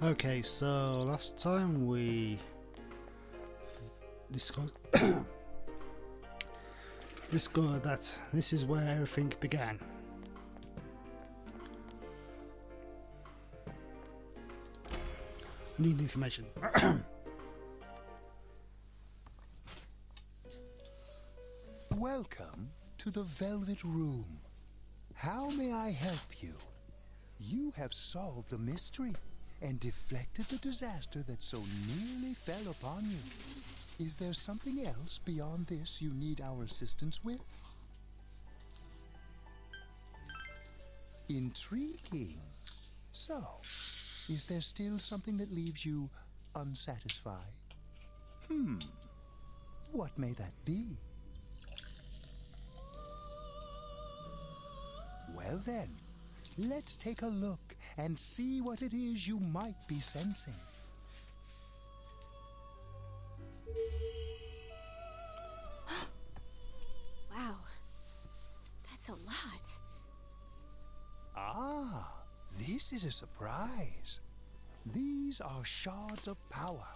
Okay, so last time we discovered that this is where everything began. Need information. Welcome to the Velvet Room. How may I help you? You have solved the mystery and deflected the disaster that so nearly fell upon you. Is there something else beyond this you need our assistance with? Intriguing. So, is there still something that leaves you unsatisfied? What may that be? Well then, let's take a look and see what it is you might be sensing. Wow, that's a lot. Ah, this is a surprise. These are shards of power,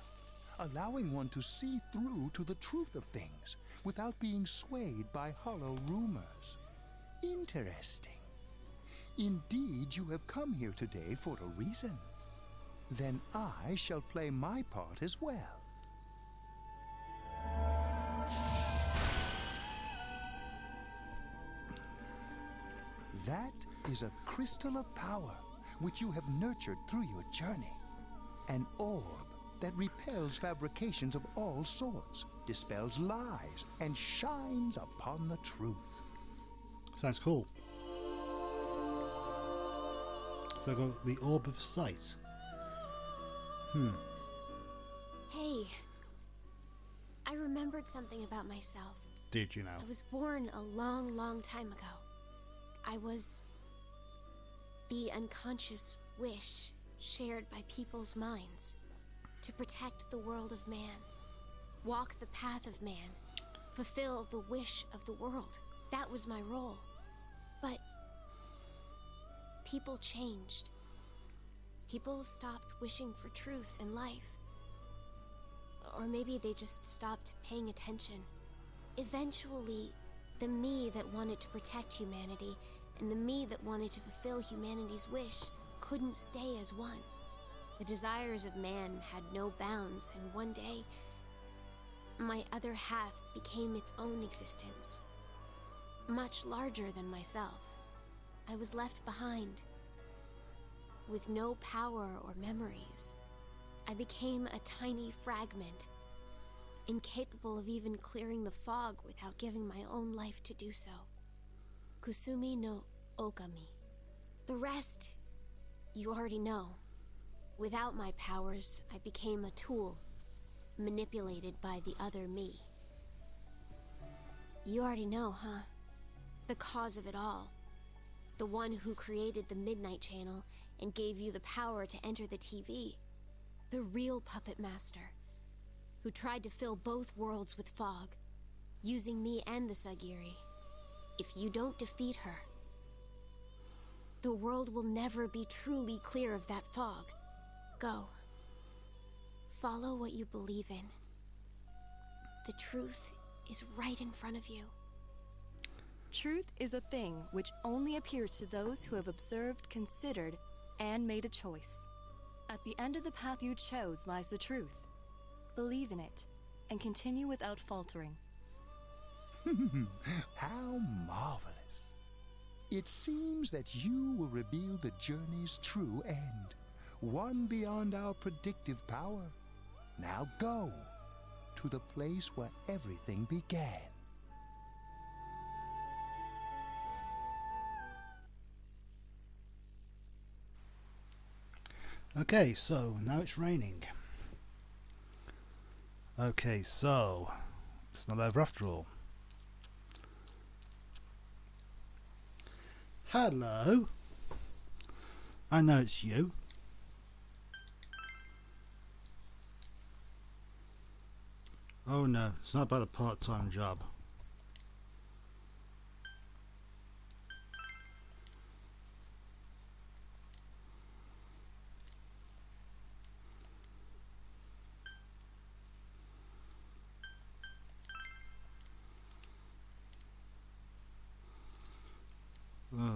allowing one to see through to the truth of things without being swayed by hollow rumors. Interesting. Indeed, you have come here today for a reason. Then I shall play my part as well. That is a crystal of power which you have nurtured through your journey. An orb that repels fabrications of all sorts, dispels lies, and shines upon the truth. Sounds cool. So I got the Orb of Sight. Hey, I remembered something about myself. Did you know? I was born a long, long time ago. I was the unconscious wish shared by people's minds to protect the world of man, walk the path of man, fulfill the wish of the world. That was my role. But people changed. People stopped wishing for truth in life. Or maybe they just stopped paying attention. Eventually, the me that wanted to protect humanity and the me that wanted to fulfill humanity's wish couldn't stay as one. The desires of man had no bounds, and one day, my other half became its own existence, much larger than myself. I was left behind, with no power or memories. I became a tiny fragment, incapable of even clearing the fog without giving my own life to do so. Kusumi no Okami. The rest, you already know. Without my powers, I became a tool, manipulated by the other me. You already know, huh? The cause of it all. The one who created the Midnight Channel and gave you the power to enter the TV. The real puppet master, who tried to fill both worlds with fog, using me and the Sagiri. If you don't defeat her, the world will never be truly clear of that fog. Go. Follow what you believe in. The truth is right in front of you. Truth is a thing which only appears to those who have observed, considered, and made a choice. At the end of the path you chose lies the truth. Believe in it, and continue without faltering. How marvelous. It seems that you will reveal the journey's true end, one beyond our predictive power. Now go to the place where everything began. Okay, so now it's raining. Okay, so it's not over after all. Hello. I know it's you. Oh no, it's not about a part-time job.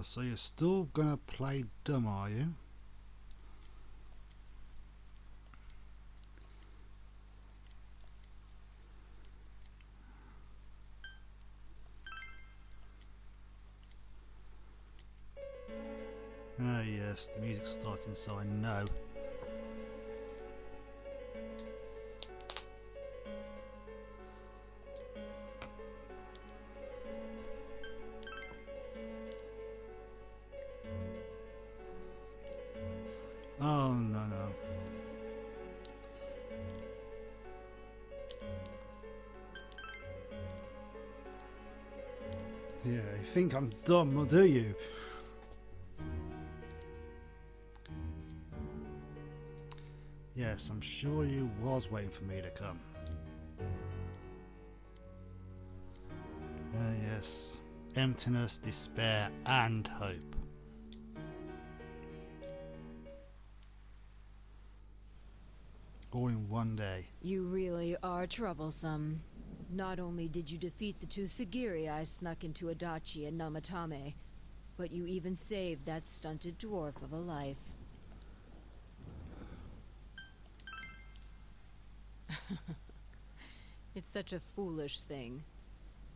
Oh, so you're still gonna play dumb, are you? Ah yes, the music's starting, so I know. Oh no no. Yeah, you think I'm dumb, or do you? Yes, I'm sure you was waiting for me to come. Yes. Emptiness, despair, and hope. All in one day. You really are troublesome. Not only did you defeat the two Sagiri I snuck into Adachi and Namatame, but you even saved that stunted dwarf of a life. It's such a foolish thing.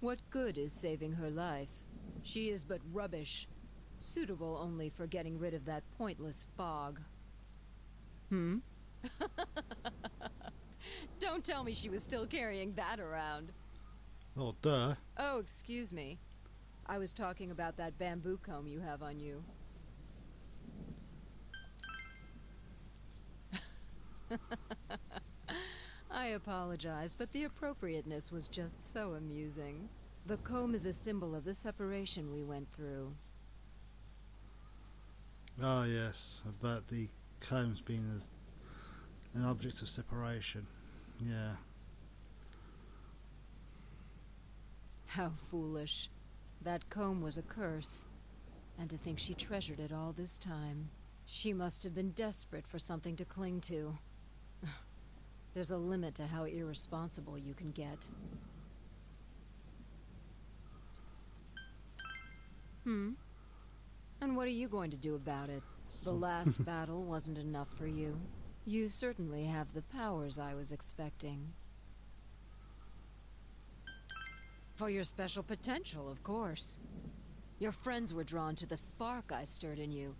What good is saving her life? She is but rubbish, suitable only for getting rid of that pointless fog. Hmm? Don't tell me she was still carrying that around. Oh, duh. Oh, excuse me. I was talking about that bamboo comb you have on you. I apologize, but the appropriateness was just so amusing. The comb is a symbol of the separation we went through. Ah yes, about the combs being as an object of separation. Yeah. How foolish. That comb was a curse. And to think she treasured it all this time. She must have been desperate for something to cling to. There's a limit to how irresponsible you can get. And what are you going to do about it? The last battle wasn't enough for you. You certainly have the powers I was expecting. For your special potential, of course. Your friends were drawn to the spark I stirred in you.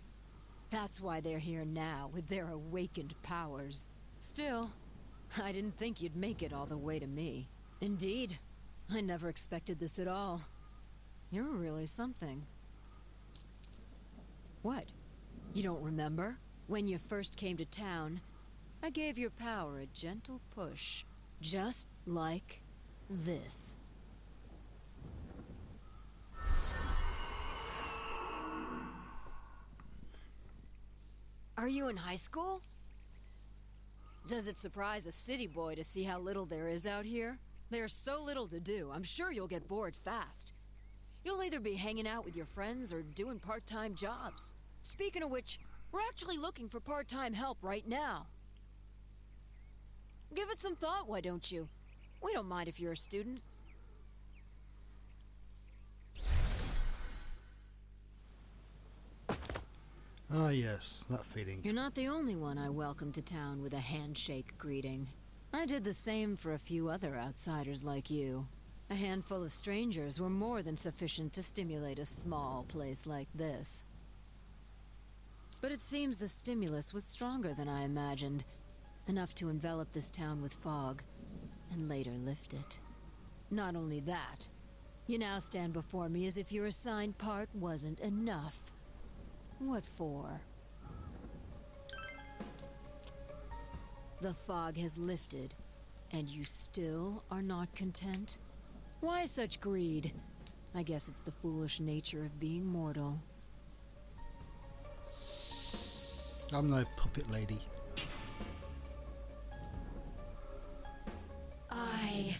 That's why they're here now, with their awakened powers. Still, I didn't think you'd make it all the way to me. Indeed, I never expected this at all. You're really something. What? You don't remember? When you first came to town, I gave your power a gentle push. Just like this. Are you in high school? Does it surprise a city boy to see how little there is out here? There's so little to do, I'm sure you'll get bored fast. You'll either be hanging out with your friends or doing part-time jobs. Speaking of which, we're actually looking for part-time help right now. Give it some thought, why don't you? We don't mind if you're a student. Ah yes, that feeling. You're not the only one I welcomed to town with a handshake greeting. I did the same for a few other outsiders like you. A handful of strangers were more than sufficient to stimulate a small place like this. But it seems the stimulus was stronger than I imagined. Enough to envelop this town with fog, and later lift it. Not only that, you now stand before me as if your assigned part wasn't enough. What for? The fog has lifted, and you still are not content? Why such greed? I guess it's the foolish nature of being mortal. I'm no puppet lady. I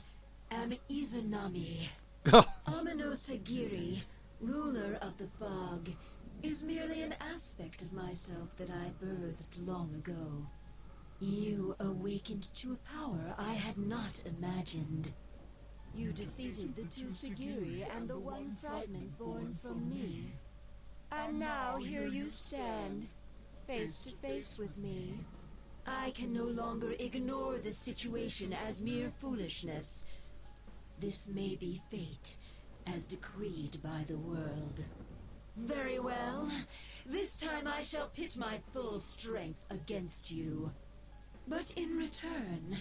am Izanami. Amino Sagiri, ruler of the fog, is merely an aspect of myself that I birthed long ago. You awakened to a power I had not imagined. You defeated the two Sagiri and the one fragment born from me. And now here you stand, face to face with me. I can no longer ignore the situation as mere foolishness. This may be fate, as decreed by the world. Very well. This time I shall pit my full strength against you. But in return,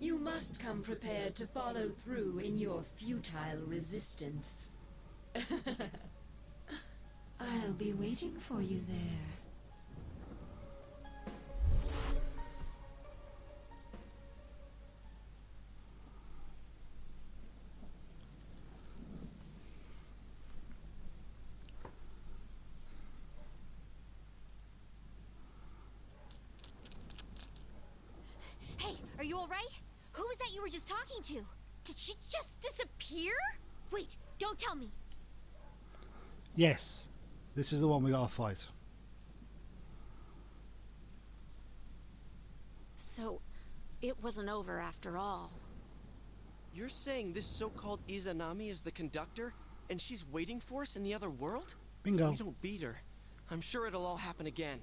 you must come prepared to follow through in your futile resistance. I'll be waiting for you there. Hey, are you alright? Who was that you were just talking to? Did she just disappear? Wait, don't tell me. Yes, this is the one we gotta fight. So, it wasn't over after all. You're saying this so-called Izanami is the conductor, and she's waiting for us in the other world? Bingo. If we don't beat her, I'm sure it'll all happen again.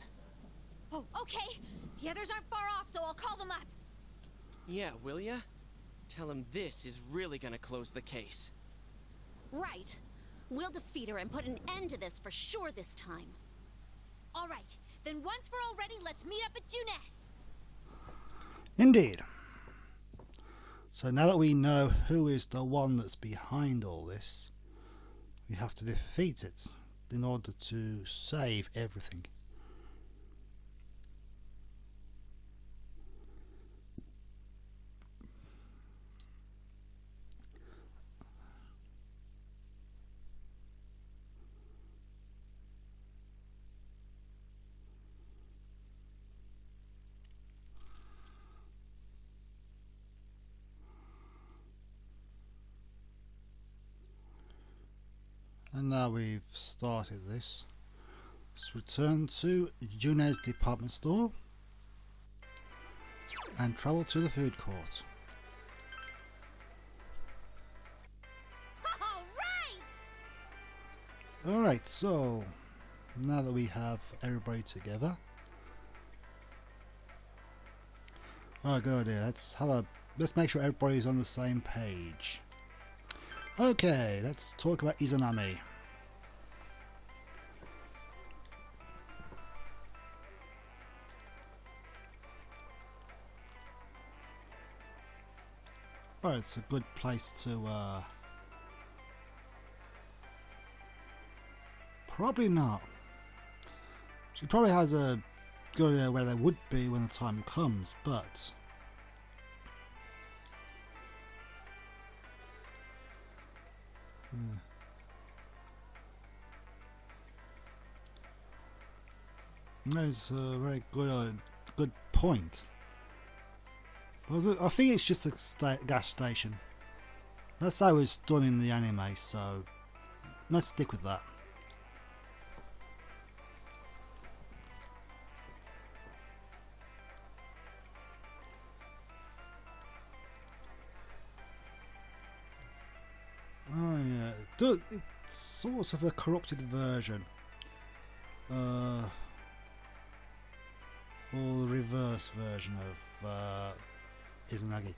Oh, okay. The others aren't far off, so I'll call them up. Yeah, will ya? Tell him this is really gonna close the case. Right. We'll defeat her and put an end to this for sure this time. All right. Then once we're all ready, let's meet up at Junes. Indeed. So now that we know who is the one that's behind all this, we have to defeat it in order to save everything. And now we've started this, let's return to June's department store and travel to the food court. Alright, so now that we have everybody together, oh good idea, let's make sure everybody's on the same page. Okay, let's talk about Izanami. Oh, it's a good place to probably not. She probably has a good idea where they would be when the time comes, but that's a very good point. Well, I think it's just a gas station. That's how it's done in the anime, so let's stick with that. Oh yeah, it's sort of a corrupted version. Or the reverse version of Izanagi.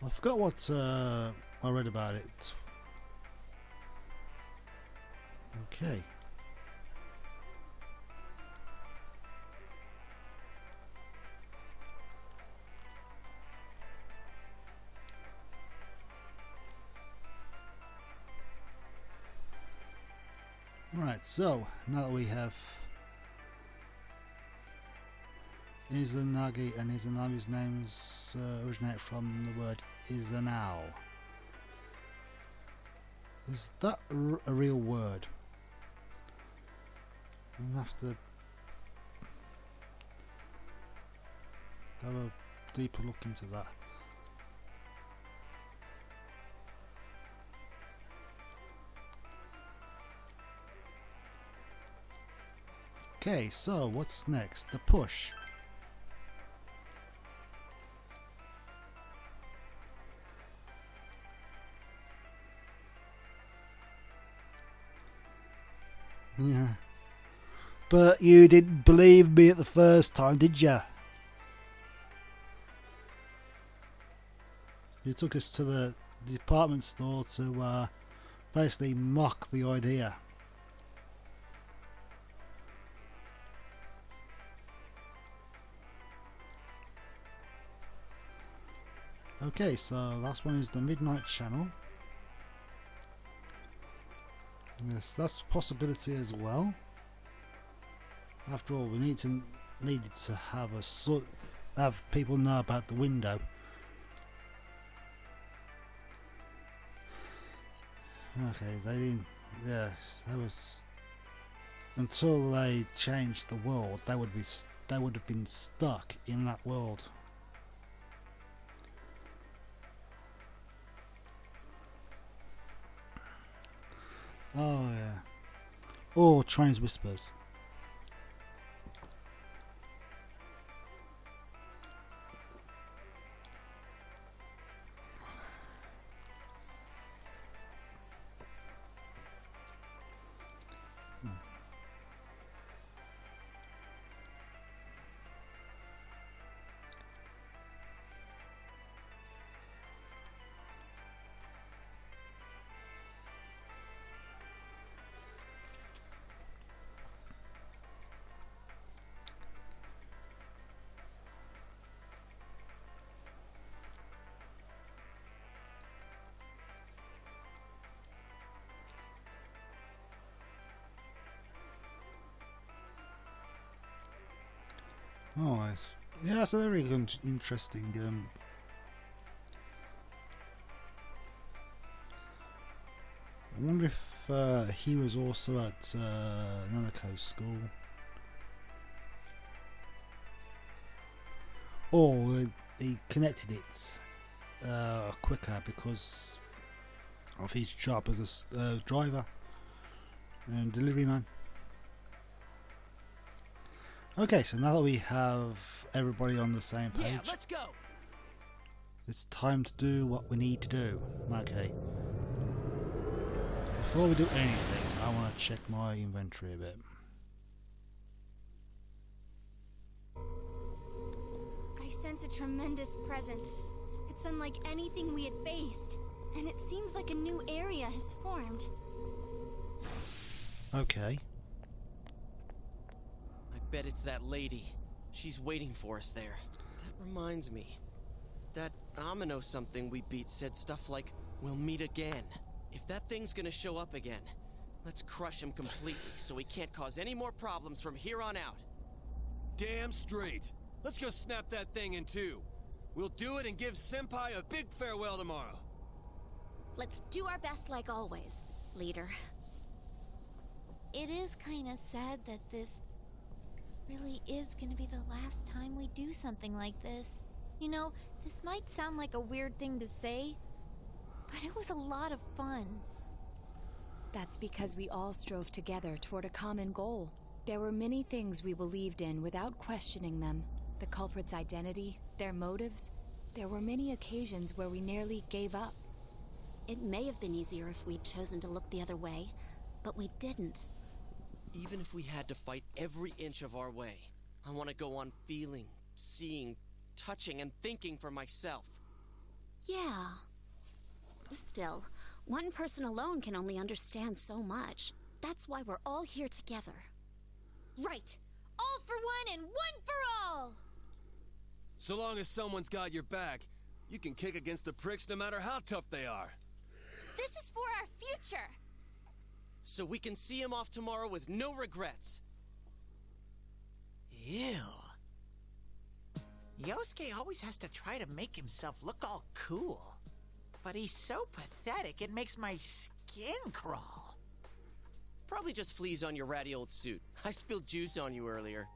I forgot what I read about it. Okay. Right, so now that we have Izanagi, and Izanami's names originate from the word Izanao. Is that a real word? I'll have to have a deeper look into that. Okay, so what's next? The push. Yeah. But you didn't believe me at the first time, did you? You took us to the department store to basically mock the idea. Okay, so last one is the Midnight Channel. Yes, that's a possibility as well. After all, we needed to have people know about the window. Okay, they didn't. Yes, that was until they changed the world. They would have been stuck in that world. Oh yeah. Or Train's Whispers. Oh, yeah, that's a very interesting. I wonder if he was also at Nanako School, or he connected it quicker because of his job as a driver and delivery man. Okay, so now that we have everybody on the same page, Yeah, let's go. it's time to do what we need to do. Okay. Before we do anything, I want to check my inventory a bit. I sense a tremendous presence. It's unlike anything we had faced, and it seems like a new area has formed. Okay. I bet it's that lady. She's waiting for us there. That reminds me. That Amino something we beat said stuff like, "We'll meet again." If that thing's gonna show up again, let's crush him completely so he can't cause any more problems from here on out. Damn straight. Let's go snap that thing in two. We'll do it and give Senpai a big farewell tomorrow. Let's do our best like always, leader. It is kinda sad that this really is gonna be the last time we do something like this. You know, this might sound like a weird thing to say, but it was a lot of fun. That's because we all strove together toward a common goal. There were many things we believed in without questioning them. The culprit's identity, their motives. There were many occasions where we nearly gave up. It may have been easier if we'd chosen to look the other way, but we didn't. Even if we had to fight every inch of our way, I want to go on feeling, seeing, touching, and thinking for myself. Yeah. Still, one person alone can only understand so much. That's why we're all here together. Right! All for one and one for all! So long as someone's got your back, you can kick against the pricks no matter how tough they are. This is for our future! So we can see him off tomorrow with no regrets. Ew. Yosuke always has to try to make himself look all cool. But he's so pathetic, it makes my skin crawl. Probably just fleas on your ratty old suit. I spilled juice on you earlier.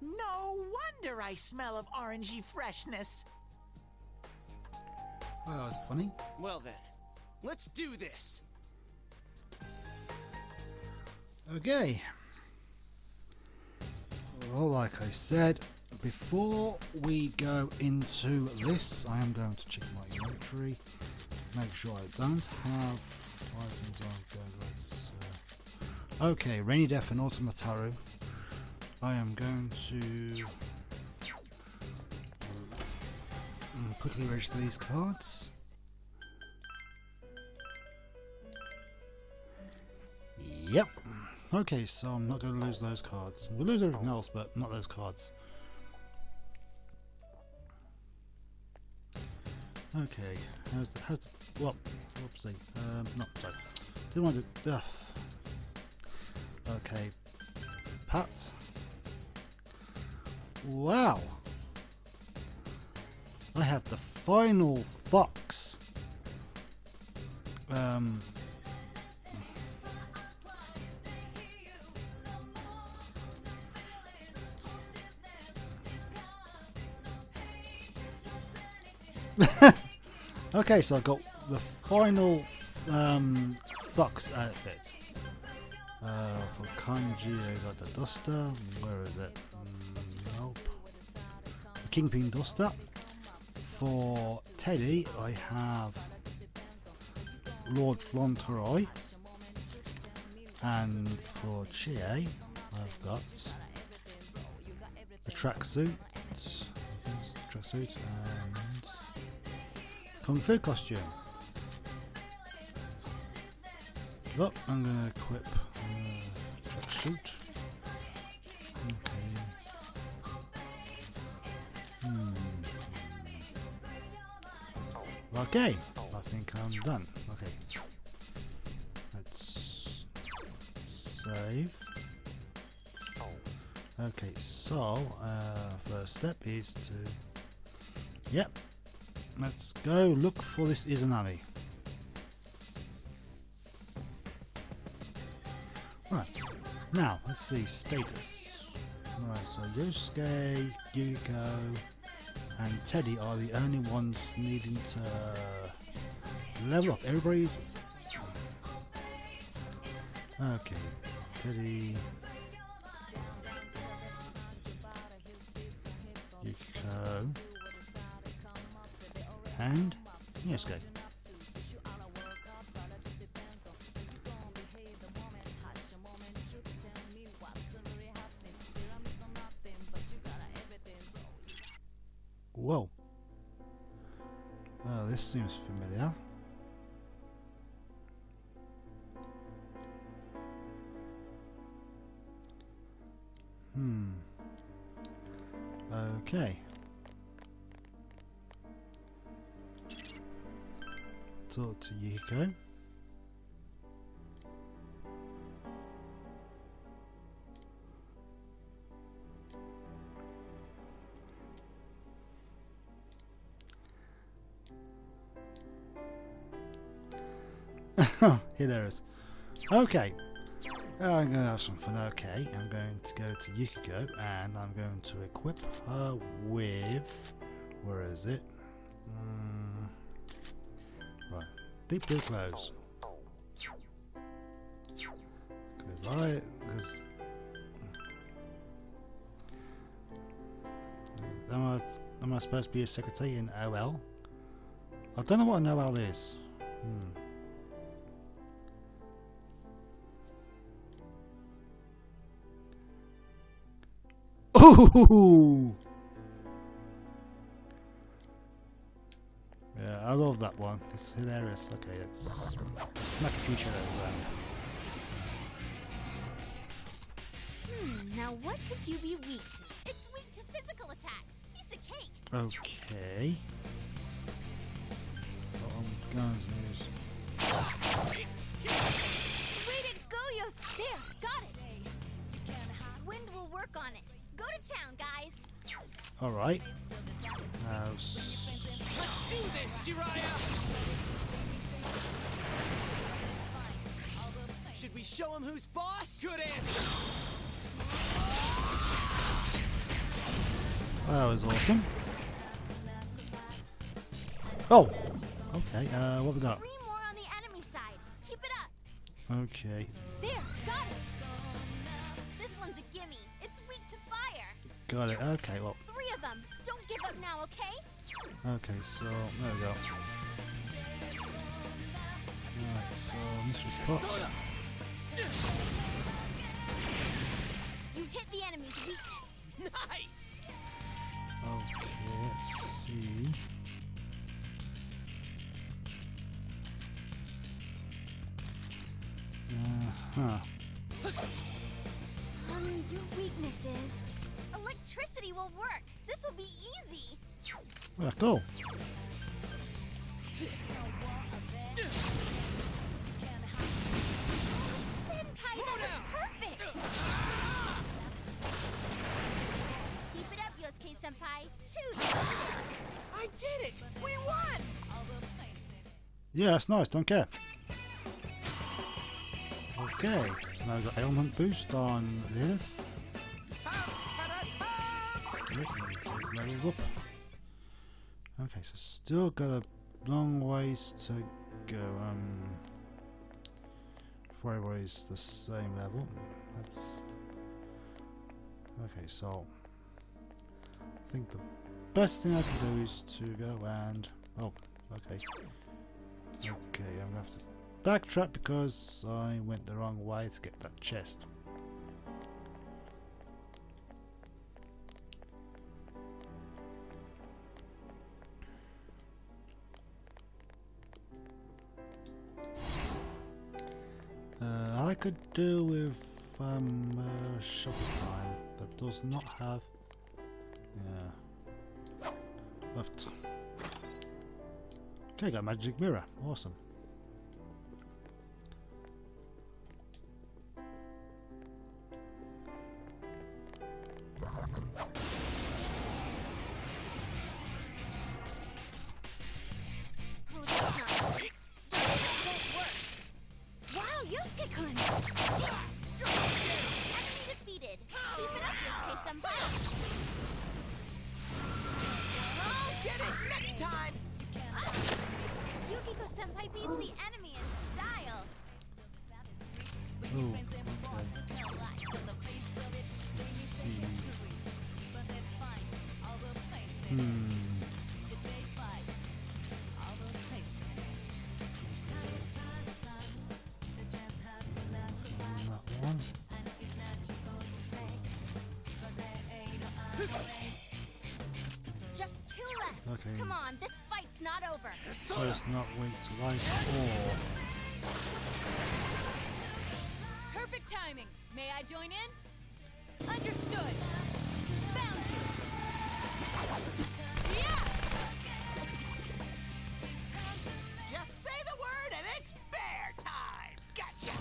No wonder I smell of orangey freshness. Well, that was funny. Well then, let's do this. Okay. Well, like I said, before we go into this, I am going to check my inventory, make sure I don't have items on go. Let's Okay, Rainy Death and Automataru. I am going to quickly register these cards. Yep. Okay, so I'm not going to lose those cards. We'll lose everything else, but not those cards. Okay, how's the what? Whoopsie. Not sorry. Didn't want to. Okay, Pat. Wow. I have the final fox. Okay, so I got the final fox outfit. For Kanji, I got the duster. Where is it? Nope. The Kingpin duster. For Teddy, I have Lord Fauntleroy. And for Chie, I've got the tracksuit, and Kung Fu costume. Oh, I'm going to equip tracksuit. Okay, I think I'm done. Okay, let's save. Okay, so first step is to, yep, let's go look for this Izanami. Right, now let's see status. Right, so Yosuke, Yuriko and Teddy are the only ones needing to level up. Everybody's okay. Teddy, Yuriko, and Yosuke. Whoa. Oh, this seems familiar. Okay. Talk to Yuriko. Here there is. Okay. I'm going to have some fun. Okay, I'm going to go to Yukiko and I'm going to equip her with. Where is it? Right. Deep blue clothes. Because am I supposed to be a secretary in OL? I don't know what an OL is. Ooh! Yeah, I love that one. It's hilarious. Okay, let's smack a few shadows around. Now what could you be weak to? It's weak to physical attacks. Piece of cake. Okay. What I'm going to use. Way to go, Yos. There, got it. Wind will work on it. Go to town, guys. Alright. Let's do this, Jiraiya! Should we show him who's boss? Good answer! That was awesome. Oh! Okay, what we got? 3 more on the enemy side. Keep it up. Okay. There, got it. This one's a gimme. It's weak to fire. Got it. Okay, well. 3 of them. Don't give up now, okay? Okay, so there we go. Alright, so Mr. Spot. Nice! Okay, let's see. Uh-huh. Your weaknesses. Electricity will work. This will be easy. Well, cool. Senpai, that was perfect. Keep it up, Yosuke Senpai. 2 defeated. I did it! We won! Yeah, that's nice, don't care. Okay, now I've got ailment boost on Lilith. Yep, these levels up. Okay, so still got a long ways to go. Before everybody's the same level. That's okay. So I think the best thing I can do is to go and okay. Okay, I'm gonna have to backtrack because I went the wrong way to get that chest. I could do with shuttle time, but does not have. Yeah. Left. Okay, got magic mirror. Awesome. Oh, that's not good. That won't work. Wow, Yosuke-kun! Enemy defeated. Keep it up, Yosuke Senpai. I'll get it next time! Yukiko Senpai beats the enemy in style. Ooh, okay. Let's see. That one. Just 2 left. Okay. Come on, this fight's not over. First not weak to life or Perfect timing. May I join in? Understood. Bound to. Yeah! Just say the word and it's bear time! Gotcha!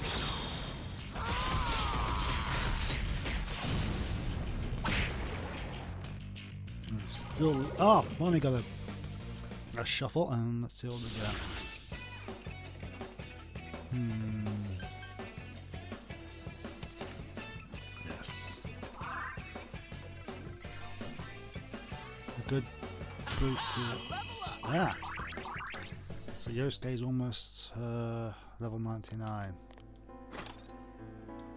still. Oh, only got a shuffle, and let's see what we get. Yes. A good boost to. Yeah. So Yosuke's almost level 99.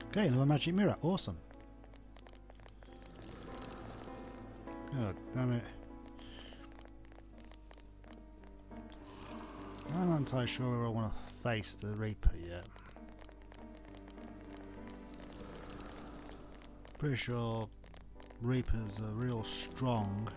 Okay, another magic mirror. Awesome. God damn it. I'm not entirely sure I want to face the Reaper yet. Pretty sure Reapers are real strong.